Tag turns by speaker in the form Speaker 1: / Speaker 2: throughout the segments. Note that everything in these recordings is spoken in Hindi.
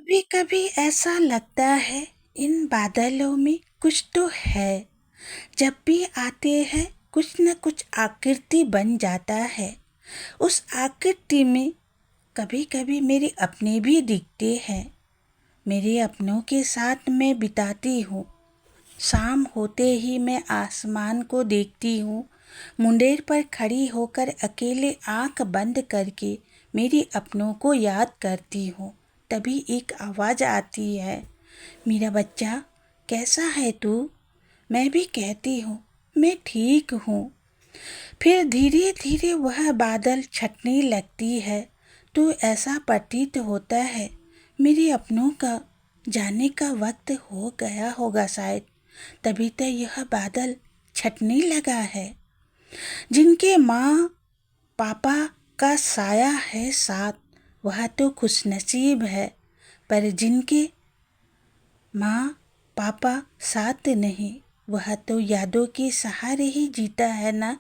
Speaker 1: कभी कभी ऐसा लगता है इन बादलों में कुछ तो है। जब भी आते हैं कुछ न कुछ आकृति बन जाता है। उस आकृति में कभी कभी मेरे अपने भी दिखते हैं। मेरे अपनों के साथ मैं बिताती हूँ। शाम होते ही मैं आसमान को देखती हूँ। मुंडेर पर खड़ी होकर अकेले आंख बंद करके मेरे अपनों को याद करती हूँ। तभी एक आवाज़ आती है, मेरा बच्चा कैसा है तू? मैं भी कहती हूँ मैं ठीक हूँ। फिर धीरे धीरे वह बादल छटने लगती है तो ऐसा प्रतीत होता है मेरे अपनों का जाने का वक्त हो गया होगा शायद। तभी तो यह बादल छटने लगा है। जिनके माँ पापा का साया है साथ वह तो खुशनसीब है, पर जिनके माँ पापा साथ नहीं वह तो यादों के सहारे ही जीता है ना।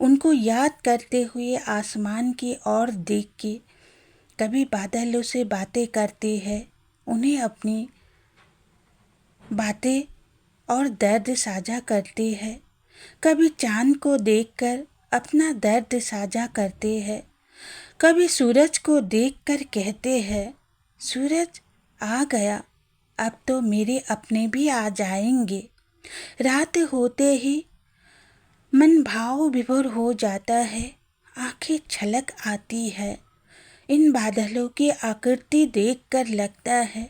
Speaker 1: उनको याद करते हुए आसमान की ओर देख के कभी बादलों से बातें करते हैं, उन्हें अपनी बातें और दर्द साझा करते हैं। कभी चांद को देखकर अपना दर्द साझा करते हैं। कभी सूरज को देखकर कहते हैं, सूरज आ गया, अब तो मेरे अपने भी आ जाएंगे। रात होते ही मन भाव विभोर हो जाता है, आंखें छलक आती है। इन बादलों की आकृति देखकर लगता है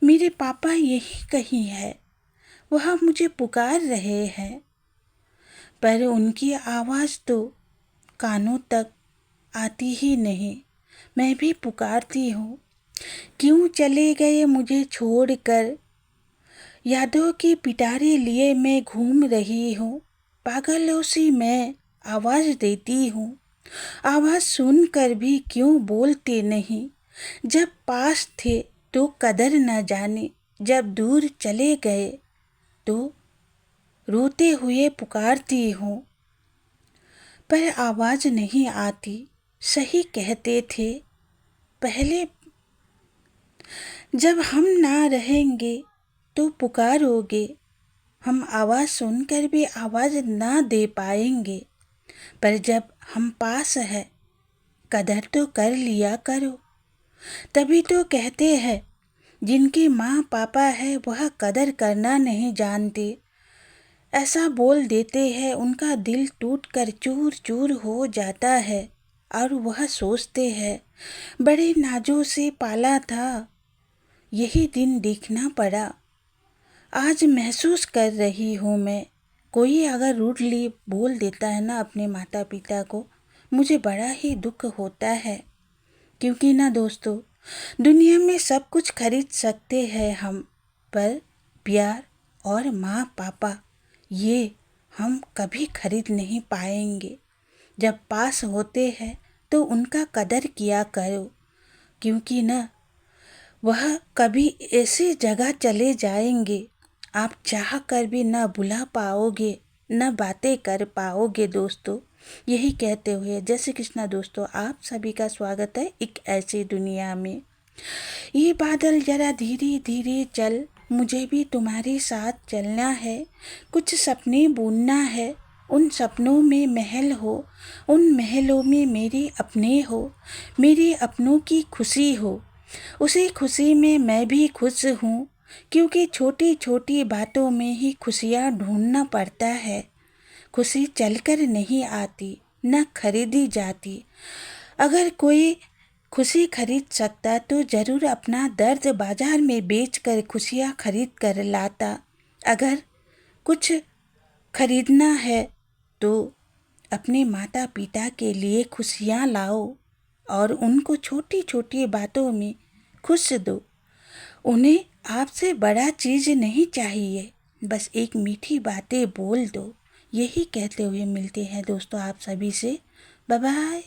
Speaker 1: मेरे पापा यही कहीं है, वह मुझे पुकार रहे हैं। पर उनकी आवाज़ तो कानों तक आती ही नहीं। मैं भी पुकारती हूँ, क्यों चले गए मुझे छोड़कर? यादों की पिटारी लिए मैं घूम रही हूँ। पागलों सी मैं आवाज़ देती हूँ। आवाज़ सुनकर भी क्यों बोलते नहीं? जब पास थे तो कदर न जाने, जब दूर चले गए तो रोते हुए पुकारती हूँ, पर आवाज़ नहीं आती। सही कहते थे पहले, जब हम ना रहेंगे तो पुकारोगे। हम आवाज़ सुनकर भी आवाज़ ना दे पाएंगे, पर जब हम पास है कदर तो कर लिया करो। तभी तो कहते हैं जिनकी माँ पापा है वह कदर करना नहीं जानते। ऐसा बोल देते हैं, उनका दिल टूट कर चूर चूर हो जाता है और वह सोचते हैं बड़े नाजों से पाला था, यही दिन देखना पड़ा। आज महसूस कर रही हूँ मैं, कोई अगर रूडली बोल देता है ना अपने माता पिता को, मुझे बड़ा ही दुख होता है। क्योंकि ना दोस्तों, दुनिया में सब कुछ खरीद सकते हैं हम, पर प्यार और माँ पापा ये हम कभी खरीद नहीं पाएंगे। जब पास होते हैं तो उनका कदर किया करो, क्योंकि ना वह कभी ऐसी जगह चले जाएंगे आप चाह कर भी न बुला पाओगे, न बातें कर पाओगे दोस्तों। यही कहते हुए जय श्री कृष्णा दोस्तों, आप सभी का स्वागत है एक ऐसी दुनिया में। ये बादल जरा धीरे धीरे चल, मुझे भी तुम्हारे साथ चलना है। कुछ सपने बुनना है, उन सपनों में महल हो, उन महलों में मेरे अपने हो, मेरे अपनों की खुशी हो। उसी खुशी में मैं भी खुश हूँ, क्योंकि छोटी छोटी बातों में ही खुशियाँ ढूंढना पड़ता है। खुशी चलकर नहीं आती, न खरीदी जाती। अगर कोई खुशी खरीद सकता तो ज़रूर अपना दर्द बाजार में बेचकर खुशियाँ खरीद कर लाता। अगर कुछ खरीदना है तो अपने माता पिता के लिए खुशियाँ लाओ और उनको छोटी छोटी बातों में खुश दो। उन्हें आपसे बड़ा चीज़ नहीं चाहिए, बस एक मीठी बातें बोल दो। यही कहते हुए मिलते हैं दोस्तों आप सभी से। Bye bye.